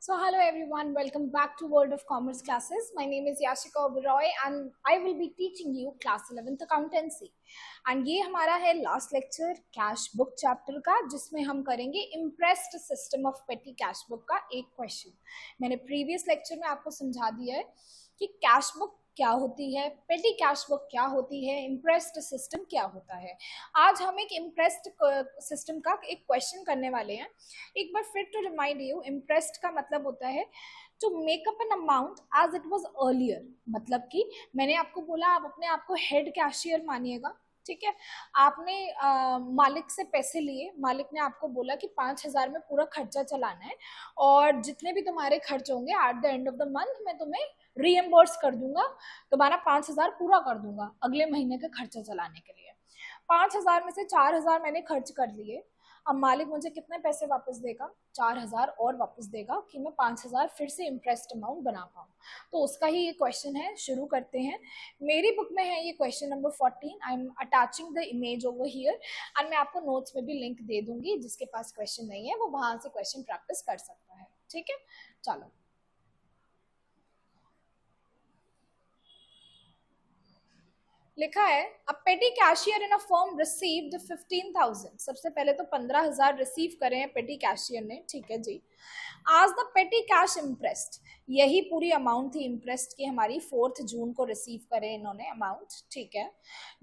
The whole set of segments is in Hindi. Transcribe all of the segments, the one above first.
So hello everyone, welcome back to World of Commerce classes. My name is Yashika Oberoi and I will be teaching you class 11th accountancy. And ये हमारा है last lecture cash book chapter का, जिसमें हम करेंगे इम्प्रेस्ड सिस्टम ऑफ पेटी कैश बुक का एक क्वेश्चन। मैंने प्रीवियस लेक्चर में आपको समझा दिया है कि कैश बुक क्या होती है, पेटी कैश बुक क्या होती है, इम्प्रेस्ड सिस्टम क्या होता है। आज हम एक इम्प्रेस्ड सिस्टम का एक क्वेश्चन करने वाले हैं। एक बार फिर टू रिमाइंड यू, इम्प्रेस्ड का मतलब होता है to make up an amount as it was earlier. मतलब कि मैंने आपको बोला आप अपने आप को हेड कैशियर मानिएगा, ठीक है। आपने मालिक से पैसे लिए, मालिक ने आपको बोला कि 5,000 में पूरा खर्चा चलाना है और जितने भी तुम्हारे खर्च होंगे at the end of the month मैं तुम्हें रीएम्बर्स कर दूंगा, तुम्हारा 5,000 पूरा कर दूंगा अगले महीने का खर्चा चलाने के लिए। 5,000 में से 4,000 मैंने खर्च कर लिए। अब मालिक मुझे कितने पैसे वापस देगा? 4,000 और वापस देगा कि मैं 5,000 फिर से इंटरेस्ट अमाउंट बना पाऊँ। तो उसका ही ये क्वेश्चन है, शुरू करते हैं। मेरी बुक में है ये question number 14। I am attaching the image over here and मैं आपको नोट्स में भी लिंक दे दूंगी। जिसके पास क्वेश्चन नहीं है वो वहां से क्वेश्चन प्रैक्टिस कर सकता है, ठीक है। चलो, लिखा है अ पेटी cashier in a firm received 15,000। सबसे पहले तो 15,000 रिसीव करे हैं पेटी कैशियर ने, ठीक है जी। आज द पेटी कैश इम्प्रेस्ड, यही पूरी अमाउंट थी इम्प्रेस्ड की हमारी। 4 जून को रिसीव करे इन्होंने अमाउंट, ठीक है।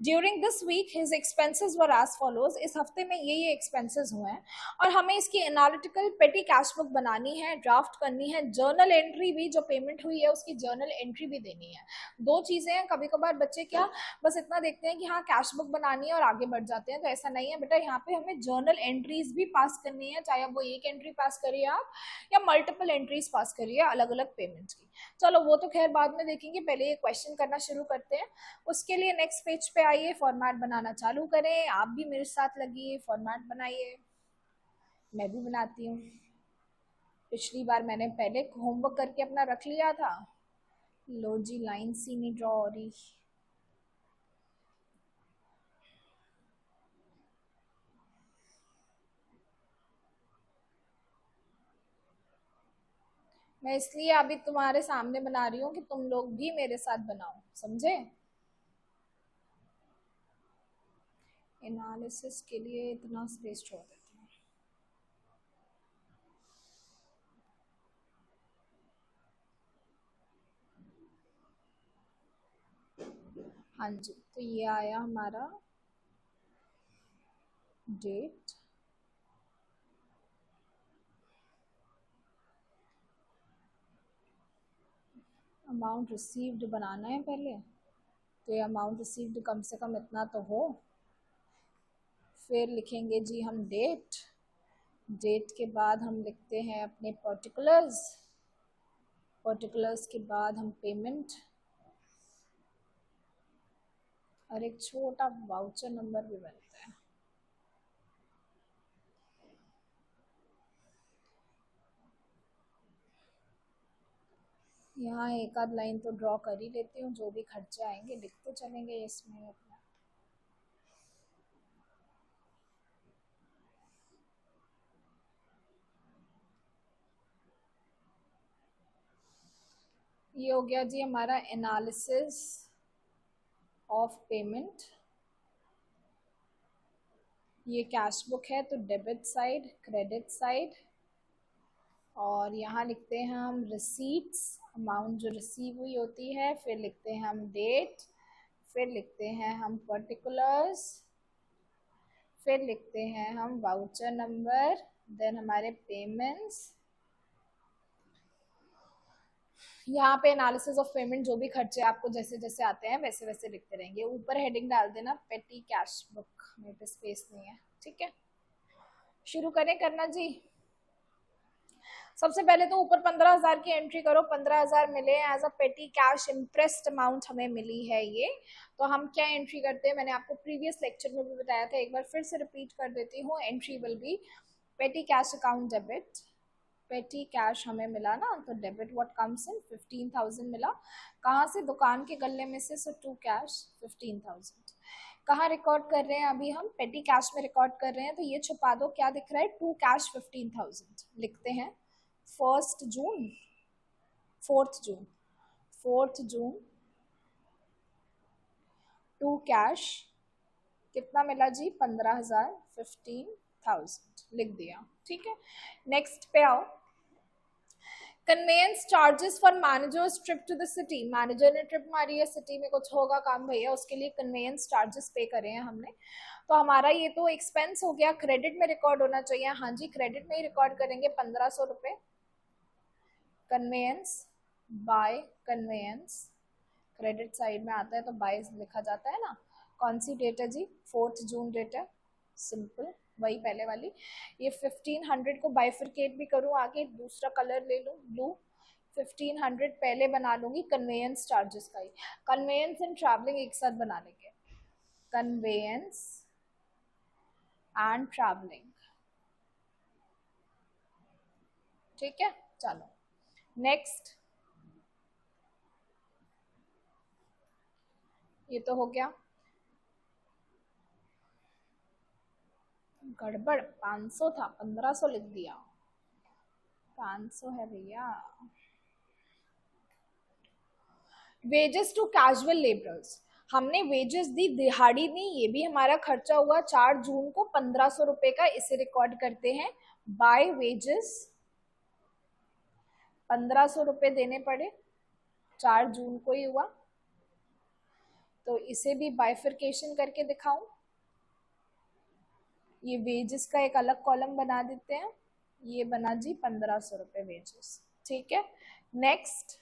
During this week his expenses were as follows. इस हफ्ते में ये एक्सपेंसेस हुए हैं और हमें इसकी एनालिटिकल पेटी कैश बुक बनानी है, ड्राफ्ट करनी है, जर्नल एंट्री भी, जो पेमेंट हुई है उसकी जर्नल एंट्री भी देनी है। दो चीजें हैं। कभी कभार बच्चे क्या बस इतना देखते हैं कि हाँ कैश बुक बनानी है और आगे बढ़ जाते हैं, तो ऐसा नहीं है बेटा। यहाँ पे हमें जर्नल एंट्रीज भी पास करनी है, चाहे वो एक एंट्री पास करिए आप या मल्टीपल एंट्रीज पास करिए अलग अलग पेमेंट्स की। चलो वो तो खैर बाद में देखेंगे, पहले ये क्वेश्चन करना शुरू करते हैं। उसके लिए नेक्स्ट पेज पे आइए, फॉर्मेट बनाना चालू करें। आप भी मेरे साथ लगिए, फॉर्मेट बनाइए, मैं भी बनाती हूँ। पिछली बार मैंने पहले होमवर्क करके अपना रख लिया था। लो जी, लाइन सी नहीं ड्रॉ हो रही। मैं इसलिए अभी तुम्हारे सामने बना रही हूँ कि तुम लोग भी मेरे साथ बनाओ, समझे। एनालिसिस के लिए इतना स्पेस छोड़ देती हूँ। हाँ जी, तो ये आया हमारा डेट, अमाउंट रिसीव्ड बनाना है पहले, तो ये अमाउंट रिसीव्ड कम से कम इतना तो हो। फिर लिखेंगे जी हम डेट, डेट के बाद हम लिखते हैं अपने पर्टिकुलर्स, पर्टिकुलर्स के बाद हम पेमेंट और एक छोटा वाउचर नंबर भी बनता है। यहाँ एक आध लाइन तो ड्रॉ कर ही लेती हूँ, जो भी खर्चे आएंगे लिखते चलेंगे इसमें अपना। ये हो गया जी हमारा एनालिसिस ऑफ पेमेंट। ये कैश बुक है तो डेबिट साइड, क्रेडिट साइड, और यहाँ लिखते हैं हम रिसीट्स, अमाउंट जो रिसीव हुई होती है। फिर लिखते हैं हम डेट, फिर लिखते हैं हम पर्टिकुलर्स, फिर लिखते हैं हम वाउचर नंबर, देन हमारे पेमेंट्स। यहाँ पे एनालिसिस ऑफ पेमेंट, जो भी खर्चे आपको जैसे जैसे आते हैं वैसे वैसे लिखते रहेंगे। ऊपर हेडिंग डाल देना पेटी कैश बुक, मेरे पे स्पेस नहीं है, ठीक है। शुरू करें करना जी। सबसे पहले तो ऊपर 15,000 की एंट्री करो। 15,000 मिले एज अ पेटी कैश इम्प्रेस्ड अमाउंट हमें मिली है ये। तो हम क्या एंट्री करते हैं, मैंने आपको प्रीवियस लेक्चर में भी बताया था, एक बार फिर से रिपीट कर देती हूँ। एंट्री विल बी पेटी कैश अकाउंट डेबिट, पेटी कैश हमें मिला ना, तो डेबिट व्हाट कम्स इन 15,000 मिला। कहाँ से? दुकान के गले में से, सो टू कैश 15,000। कहाँ रिकॉर्ड कर रहे हैं अभी हम? पेटी कैश में रिकॉर्ड कर रहे हैं, तो ये छुपा दो, क्या दिख रहा है? टू कैश 15,000 लिखते हैं। जून 4th जून टू कैश कितना मिला जी? 15,000, 15,000 लिख दिया, ठीक है। नेक्स्ट पे आओ, conveyance charges for manager's trip to the city. Manager ने ट्रिप मारी है सिटी में, कुछ होगा काम भैया, उसके लिए कन्वेयंस चार्जेस पे करे हैं हमने। तो हमारा ये तो एक्सपेंस हो गया, क्रेडिट में रिकॉर्ड होना चाहिए। हाँ जी, क्रेडिट में ही रिकॉर्ड करेंगे, 1500 रुपये। Conveyance by conveyance, credit side में आता है तो बाय लिखा जाता है ना। कौन सी डेट है जी? 4th जून डेट है, सिंपल वही पहले वाली। ये 1500 को बाइफरकेट भी करूँ आगे, दूसरा कलर ले लूँ ब्लू। 1500 पहले बना लूंगी कन्वेयंस चार्जेस का ही। कन्वेयंस एंड ट्रैवलिंग एक साथ बना लेंगे, कन्वेयंस एंड ट्रैवलिंग, ठीक है। चलो नेक्स्ट, ये तो हो गया। गड़बड़, 500 था, 1500 लिख दिया, 500 है भैया। वेजेस टू कैजुअल लेबरर्स, हमने वेजेस दी, दिहाड़ी दी, ये भी हमारा खर्चा हुआ 4 जून को 1500 रुपए का, इसे रिकॉर्ड करते हैं बाय वेजेस। 1500 रुपए देने पड़े, 4 जून को ही हुआ, तो इसे भी बाइफरकेशन करके दिखाऊं। ये वेजेस का एक अलग कॉलम बना देते हैं, ये बना जी 1500 रुपए वेजेस, ठीक है। नेक्स्ट,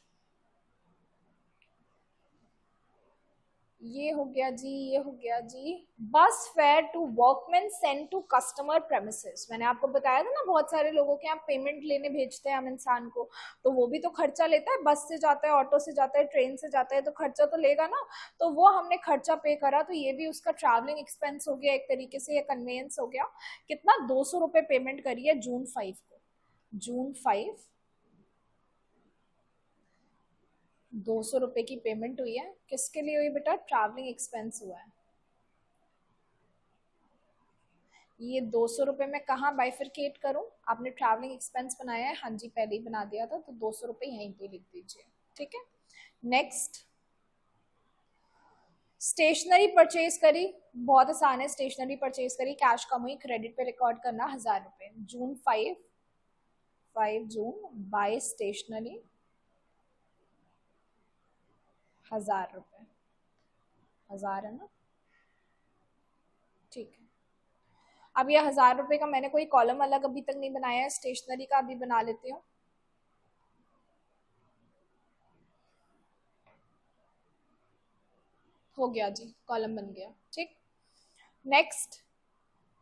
ये हो गया जी, ये हो गया जी। Bus fare to workman send to customer premises, मैंने आपको बताया था ना, बहुत सारे लोगों के यहाँ पेमेंट लेने भेजते हैं हम इंसान को, तो वो भी तो खर्चा लेता है, बस से जाता है, ऑटो से जाता है, ट्रेन से जाता है, तो खर्चा तो लेगा ना। तो वो हमने खर्चा पे करा, तो ये भी उसका ट्रैवलिंग एक्सपेंस हो गया एक तरीके से, ये कन्वेंस हो गया। कितना? 200 रुपये पेमेंट करी है जून 5 को, जून 5 200 रुपए की पेमेंट हुई है। किसके लिए हुई बेटा? ट्रैवलिंग एक्सपेंस हुआ है। ये 200 रुपए में कहाँ बाइफरकेट करूं? आपने ट्रैवलिंग एक्सपेंस बनाया है, हाँ जी पहले ही बना दिया था, तो 200 रुपए यहीं पे लिख दीजिए, ठीक है। नेक्स्ट, स्टेशनरी परचेज करी, बहुत आसान है, स्टेशनरी परचेज करी, कैश कम हुई, क्रेडिट पे रिकॉर्ड करना 1000 रुपए। जून 5 जून बाय स्टेशनरी 1000 रुपए, 1000 है ना, ठीक है। अब ये 1000 रुपए का मैंने कोई कॉलम अलग अभी तक नहीं बनाया है, स्टेशनरी का अभी बना लेती हूँ। हो गया जी, कॉलम बन गया, ठीक। Next,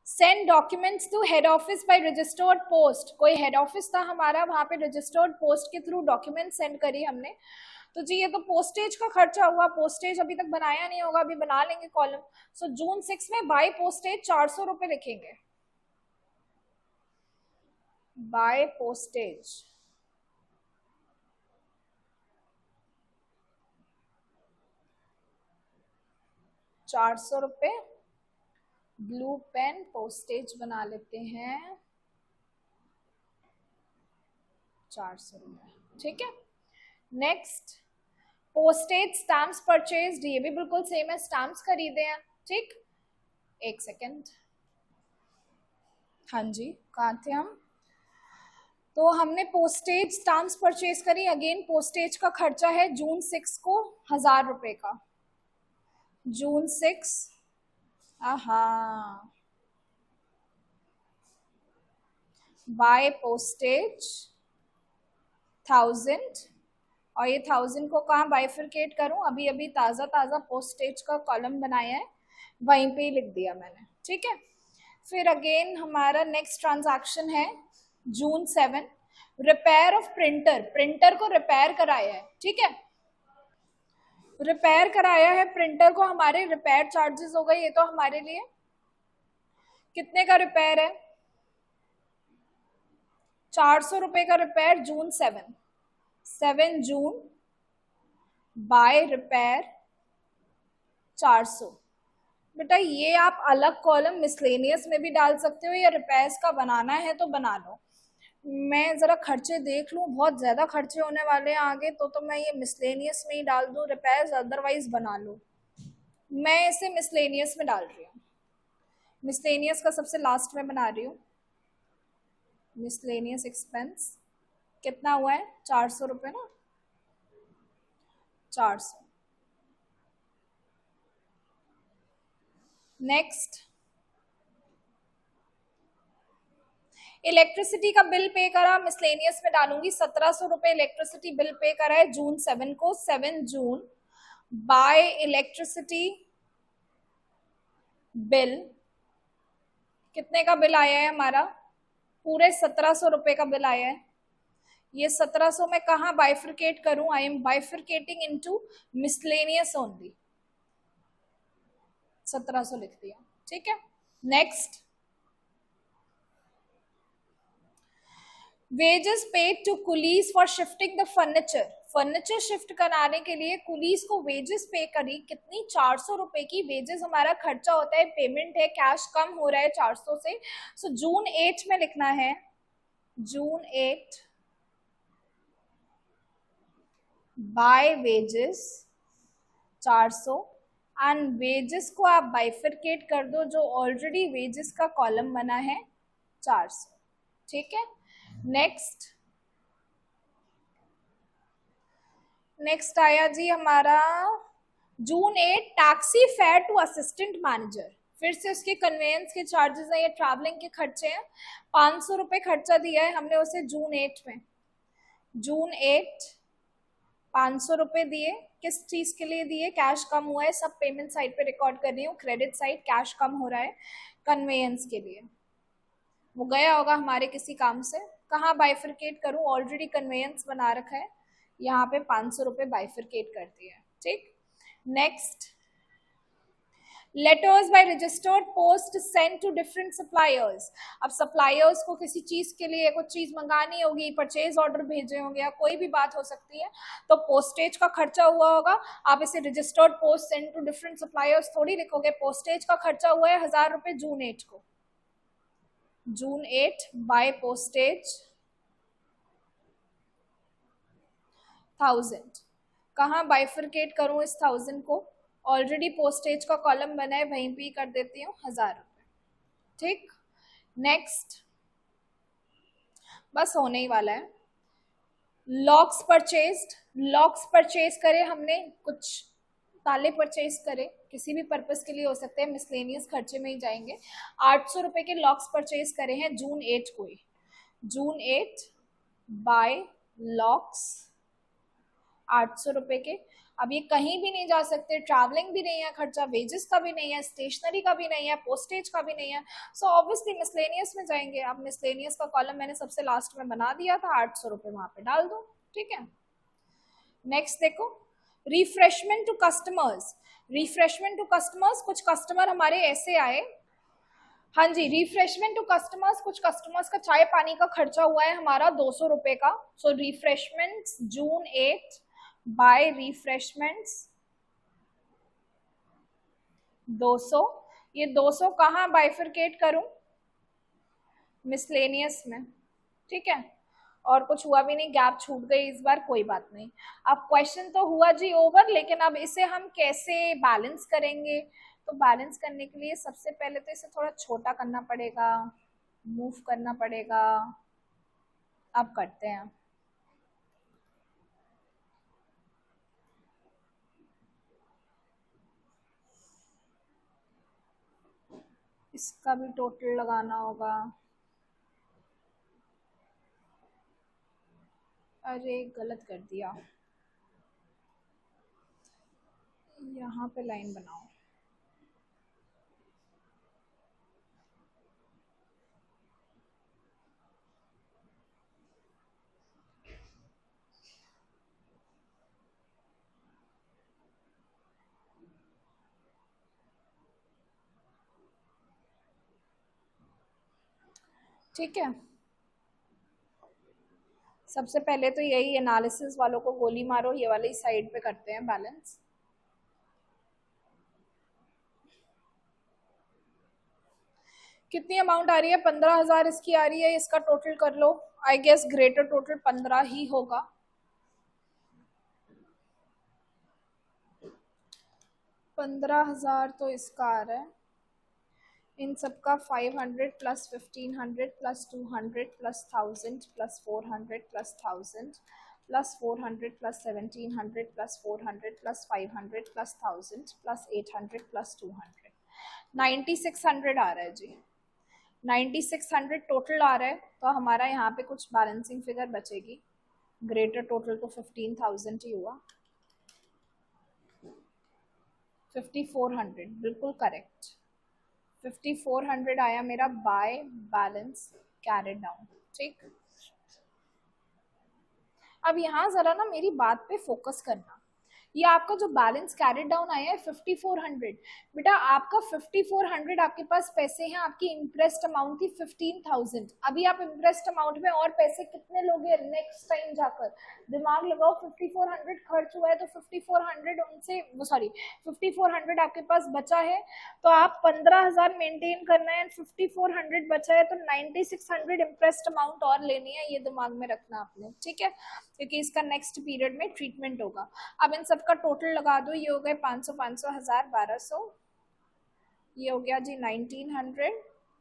send documents to head office by registered post, कोई हेड ऑफिस था हमारा, वहां पे रजिस्टर्ड पोस्ट के थ्रू डॉक्यूमेंट सेंड करी हमने। तो जी ये तो पोस्टेज का खर्चा हुआ, पोस्टेज अभी तक बनाया नहीं होगा, अभी बना लेंगे कॉलम। सो जून 6 में बाय पोस्टेज 400 रुपए लिखेंगे, बाय पोस्टेज 400 रुपए। ब्लू पेन पोस्टेज बना लेते हैं 400 रुपए, ठीक है। नेक्स्ट, पोस्टेज स्टैम्प्स परचेज्ड, ये भी बिल्कुल सेम है, स्टैम्प्स खरीदे हैं, ठीक। एक सेकेंड, हाँ जी कहाँ थे हम? तो हमने पोस्टेज स्टैम्प्स परचेज करी, अगेन पोस्टेज का खर्चा है जून 6 को 1000 रुपए का, जून 6, हाँ, बाय पोस्टेज 1000, और ये 1000 को कहाँ बाइफरकेट करूं? अभी अभी ताज़ा ताज़ा पोस्टेज का कॉलम बनाया है, वहीं पे ही लिख दिया मैंने, ठीक है। फिर अगेन हमारा नेक्स्ट ट्रांजैक्शन है जून 7, रिपेयर ऑफ प्रिंटर, प्रिंटर को रिपेयर कराया है, ठीक है, रिपेयर कराया है प्रिंटर को, हमारे रिपेयर चार्जेस हो गए, ये तो हमारे लिए कितने का रिपेयर है? 400 रुपए का रिपेयर, जून 7 जून बाय रिपेयर 400। बेटा ये आप अलग कॉलम मिसलेनियस में भी डाल सकते हो, या रिपेयर्स का बनाना है तो बना लो। मैं जरा खर्चे देख लूं, बहुत ज्यादा खर्चे होने वाले हैं आगे, तो मैं ये मिसलेनियस में ही डाल दूं, रिपेयर्स अदरवाइज बना लूं। मैं इसे मिसलेनियस में डाल रही हूँ, मिसलेनियस का सबसे लास्ट में बना रही हूँ। मिसलेनियस एक्सपेंस कितना हुआ है, 400 रुपये ना, 400। नेक्स्ट, इलेक्ट्रिसिटी का बिल पे करा, मिसलेनियस में डालूंगी। 1700 रुपये इलेक्ट्रिसिटी बिल पे करा है जून 7 को, 7 जून। बाय इलेक्ट्रिसिटी बिल, कितने का बिल आया है हमारा, पूरे 1700 रुपये का बिल आया है। ये 1700 में कहाँ बाइफिकेट करूं, I am bifurcating into miscellaneous only, 1700 लिख दिया, ठीक है। Next, wages paid to coolies for shifting the furniture, furniture shift कराने के लिए कुलीज को वेजेस पे करी, कितनी, 400 रुपए की वेजेस हमारा खर्चा होता है, पेमेंट है, कैश कम हो रहा है 400 से। सो जून 8 में लिखना है, जून 8 बाय वेजेस 400, एंड वेजेस को आप बाइफिकेट कर दो, जो ऑलरेडी वेजेस का कॉलम बना है 400, ठीक है। नेक्स्ट, नेक्स्ट आया जी हमारा June 8 taxi fare to assistant manager, फिर से उसके कन्वेंस के चार्जेस हैं, ये ट्रैवलिंग के खर्चे हैं, 500 रुपये खर्चा दिया है हमने उसे जून 8 में, जून 8 500 रुपये दिए, किस चीज के लिए दिए, कैश कम हुआ है, सब पेमेंट साइड पे रिकॉर्ड कर रही हूँ, क्रेडिट साइड कैश कम हो रहा है, कन्वेंस के लिए, वो गया होगा हमारे किसी काम से, कहाँ बाइफिकेट करूँ, ऑलरेडी कन्वेंस बना रखा है, यहाँ पे 500 रुपये बाइफिकेट कर दिया, ठीक। Next, letters by registered post send to different suppliers, अब सप्लायर्स को किसी चीज के लिए कुछ चीज मंगानी होगी, परचेज ऑर्डर भेजे होंगे या कोई भी बात हो सकती है, तो पोस्टेज का खर्चा हुआ होगा, आप इसे registered post send to different suppliers थोड़ी लिखोगे, पोस्टेज का खर्चा हुआ है 1000 रुपये जून 8 को, जून 8 बाय पोस्टेज 1000, कहाँ बाइफिकेट करूं इस 1000 को, ऑलरेडी पोस्टेज का कॉलम बना है, वहीं पे कर देती हूँ 1000 रुपये, ठीक। नेक्स्ट, बस होने ही वाला है। लॉक्स परचेज्ड, लॉक्स परचेज करे हमने, कुछ ताले परचेज करे, किसी भी पर्पस के लिए हो सकते हैं, मिसलेनियस खर्चे में ही जाएंगे, 800 रुपये के लॉक्स परचेज करे हैं जून 8 को ही, जून 8 बाय लॉक्स 800 रुपये के। अब ये कहीं भी नहीं जा सकते, ट्रैवलिंग भी नहीं है खर्चा, वेजेस का भी नहीं है, स्टेशनरी का भी नहीं है, पोस्टेज का भी नहीं है, सो ऑब्वियसली मिसलेनियस में जाएंगे। अब मिसलेनियस का कॉलम मैंने सबसे लास्ट में बना दिया था, 800 रुपये वहां पे डाल दो, ठीक है। नेक्स्ट देखो, refreshment to customers, refreshment to customers, कुछ कस्टमर हमारे ऐसे आए, हाँ जी, रिफ्रेशमेंट टू कस्टमर्स, कुछ कस्टमर्स का चाय पानी का खर्चा हुआ है हमारा 200 रुपये का, सो रिफ्रेशमेंट्स जून 8 बाय रिफ्रेशमेंट्स 200, ये 200 कहाँ बाइफिकेट करूं, मिसलेनियस में, ठीक है। और कुछ हुआ भी नहीं, गैप छूट गई इस बार, कोई बात नहीं। अब क्वेश्चन तो हुआ जी ओवर, लेकिन अब इसे हम कैसे बैलेंस करेंगे, तो बैलेंस करने के लिए सबसे पहले तो इसे थोड़ा छोटा करना पड़ेगा, मूव करना पड़ेगा, अब करते हैं। इसका भी टोटल लगाना होगा, अरे गलत कर दिया, यहाँ पे लाइन बनाओ, ठीक है। सबसे पहले तो यही एनालिसिस वालों को गोली मारो, ये वाली साइड पे करते हैं बैलेंस। कितनी अमाउंट आ रही है? 15,000 इसकी आ रही है, इसका टोटल कर लो। आई गेस ग्रेटर टोटल 15 ही होगा। 15,000 तो इसका आ रहा है। इन सबका 500 plus 1500 plus 200 plus 1000 plus 400 plus 1000 plus 400 plus 1700 plus 400 plus 500 plus 1000 plus 800 plus 200, 9600 आ रहा है जी। 9600 टोटल आ रहा है, तो हमारा यहाँ पे कुछ बैलेंसिंग फिगर बचेगी। ग्रेटर टोटल तो 15,000 ही हुआ। 5400 बिल्कुल करेक्ट। 5400 आया मेरा बाय बैलेंस कैरिड डाउन। ठीक, अब यहाँ जरा ना मेरी बात पे फोकस करना। ये आपका जो बैलेंस कैरिड डाउन आया है 5400, बेटा आपका 5400 आपके पास पैसे हैं, आपकी इंटरेस्ट अमाउंट थी 15,000। अभी आप इंटरेस्ट अमाउंट में और पैसे कितने लोगे नेक्स्ट टाइम जाकर? दिमाग लगाओ, 5400 खर्च हुआ है तो 5400 उनसे, सॉरी 5400 आपके पास बचा है, तो आप 15,000 मेंटेन करना है। 5400 बचा है तो 9600 इंटरेस्ट अमाउंट और लेनी है, ये दिमाग में रखना आपने, ठीक है, क्योंकि इसका नेक्स्ट पीरियड में ट्रीटमेंट होगा। अब इन सबका टोटल लगा दो, ये हो गए 500 500 1000 1200, ये हो गया जी 1900,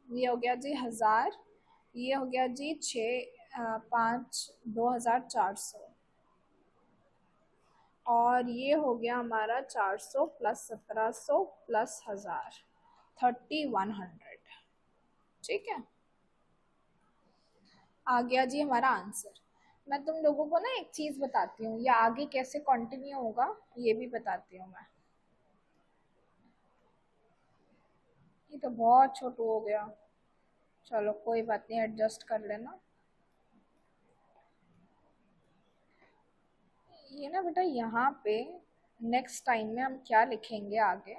ये हो गया जी 1000, ये हो गया जी 5 2400, और ये हो गया हमारा 400 प्लस 1700 प्लस 1000, 3100। ठीक है, आ गया जी हमारा आंसर। मैं तुम लोगों को ना एक चीज बताती हूँ, ये आगे कैसे कंटिन्यू होगा ये भी बताती हूँ मैं। ये तो बहुत छोटू हो गया, चलो कोई बात नहीं, एडजस्ट कर लेना। ये ना बेटा यहाँ पे नेक्स्ट टाइम में हम क्या लिखेंगे आगे,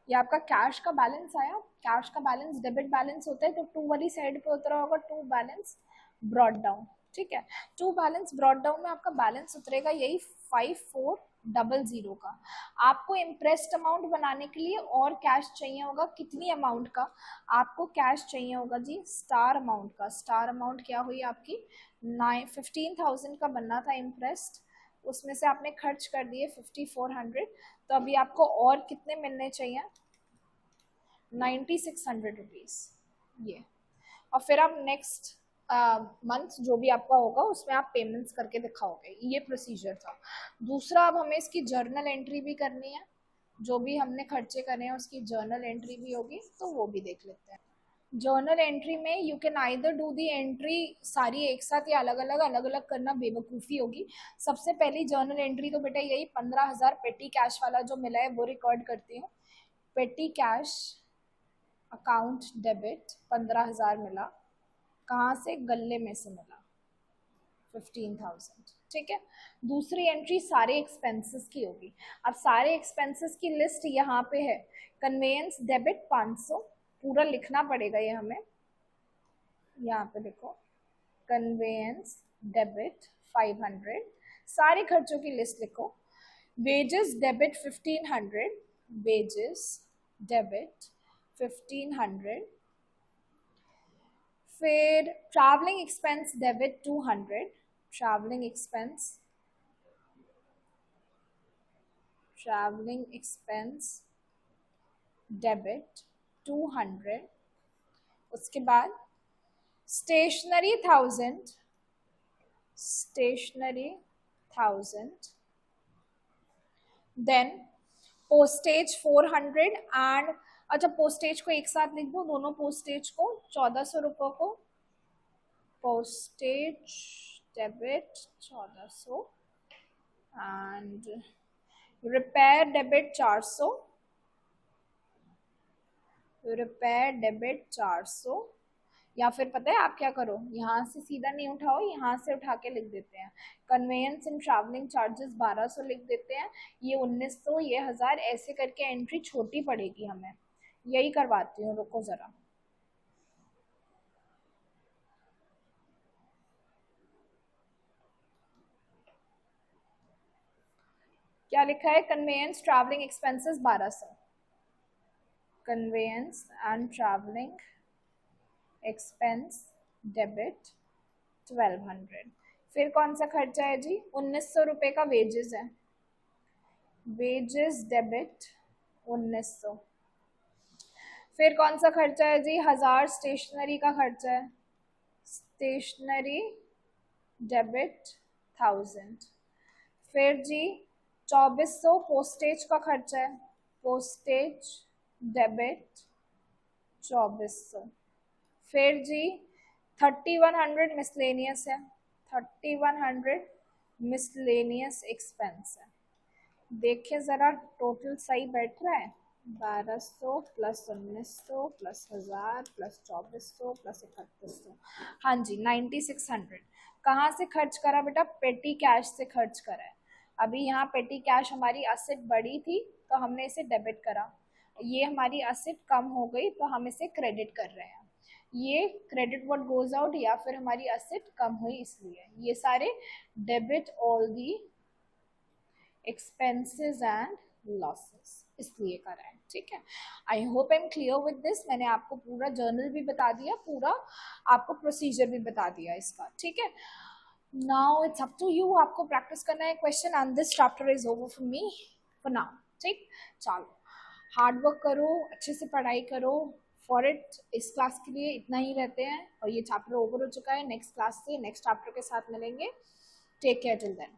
ये आपका कैश का बैलेंस आया। कैश का बैलेंस डेबिट बैलेंस होता है, तो टू वाली साइड पे उतरा होगा टू बैलेंस ब्रॉड डाउन। ठीक है, टू बैलेंस ब्रॉड डाउन में आपका बैलेंस उतरेगा यही 5400 का। आपको इम्प्रेस्ड अमाउंट बनाने के लिए और कैश चाहिए होगा, कितनी अमाउंट का? आपको कैश चाहिए होगा जी स्टार अमाउंट का। स्टार अमाउंट क्या हुई आपकी? 15,000 का बनना था इम्प्रेस्ड, उसमें से आपने खर्च कर दिए 5400, तो अभी आपको और कितने मिलने चाहिए? 9600 रुपीज ये। और फिर आप नेक्स्ट मंथ जो भी आपका होगा उसमें आप पेमेंट्स करके दिखाओगे, ये प्रोसीजर था। दूसरा, अब हमें इसकी जर्नल एंट्री भी करनी है, जो भी हमने खर्चे करे हैं उसकी जर्नल एंट्री भी होगी, तो वो भी देख लेते हैं। जर्नल एंट्री में you can either do the entry सारी एक साथ या अलग अलग, अलग अलग करना बेवकूफ़ी होगी। सबसे पहली जर्नल एंट्री तो बेटा यही 15,000 पेटी कैश वाला जो मिला है वो रिकॉर्ड करती हूँ। पेटी कैश अकाउंट डेबिट 15,000 मिला, कहाँ से? गले में से मिला 15,000। ठीक है, दूसरी एंट्री सारे एक्सपेंसेस की होगी। अब सारे एक्सपेंसेस की लिस्ट यहाँ पे है। कन्वेयंस डेबिट 500, पूरा लिखना पड़ेगा ये हमें, यहाँ पे देखो, कन्वेयंस डेबिट 500, सारे खर्चों की लिस्ट लिखो। वेजेस डेबिट 1500, वेजेस डेबिट 1500, फिर travelling expense debit 200, travelling expense debit 200, उसके बाद stationery 1000, stationery 1000, then postage 400 and, अच्छा पोस्टेज को एक साथ लिख दो, दोनों पोस्टेज को 1400 रुपये को, postage debit 1400 and repair debit 400, repair debit 400। या फिर पता है आप क्या करो, यहाँ से सीधा नहीं उठाओ, यहाँ से उठा के लिख देते हैं। कन्वेयंस एंड ट्रैवलिंग चार्जेस 1200 लिख देते हैं, ये 1900, ये 1000, ऐसे करके एंट्री छोटी पड़ेगी हमें। यही करवाती हूँ, रुको जरा। क्या लिखा है? Conveyance travelling expenses 1200, conveyance and travelling expense debit 1200। फिर कौन सा खर्चा है जी? 1900 रुपये का वेजेस है, वेजेस डेबिट 1900। फिर कौन सा खर्चा है जी? 1000 स्टेशनरी का खर्चा है, स्टेशनरी डेबिट 1000। फिर जी 2400 पोस्टेज का खर्चा है, पोस्टेज डेबिट 2400। फिर जी 3100 मिसलेनियस है, 3100 मिसलेनियस एक्सपेंस है। देखिए ज़रा टोटल सही बैठ रहा है? 1200 प्लस 1900 प्लस 1000 प्लस 2400 प्लस 3100, हाँ जी 9600। कहाँ से खर्च करा बेटा? पेटी कैश से खर्च करा है। अभी यहाँ पेटी कैश हमारी असेट बढ़ी थी तो हमने इसे डेबिट करा, ये हमारी असेट कम हो गई तो हम इसे क्रेडिट कर रहे हैं। ये क्रेडिट व्हाट गोज आउट, या फिर हमारी असेट कम हुई इसलिए। ये सारे debit all the expenses and losses इसलिए करा है, ठीक है। I hope I am clear with this. मैंने आपको पूरा जर्नल भी बता दिया, पूरा आपको प्रोसीजर भी बता दिया इसका, ठीक है। Now it's up to you, आपको प्रैक्टिस करना है question and this chapter is over for me for now, ठीक। चलो हार्ड वर्क करो, अच्छे से पढ़ाई करो फॉर इट। इस क्लास के लिए इतना ही रहते हैं और ये चैप्टर ओवर हो चुका है। नेक्स्ट क्लास से नेक्स्ट चैप्टर के साथ मिलेंगे। Take care till then.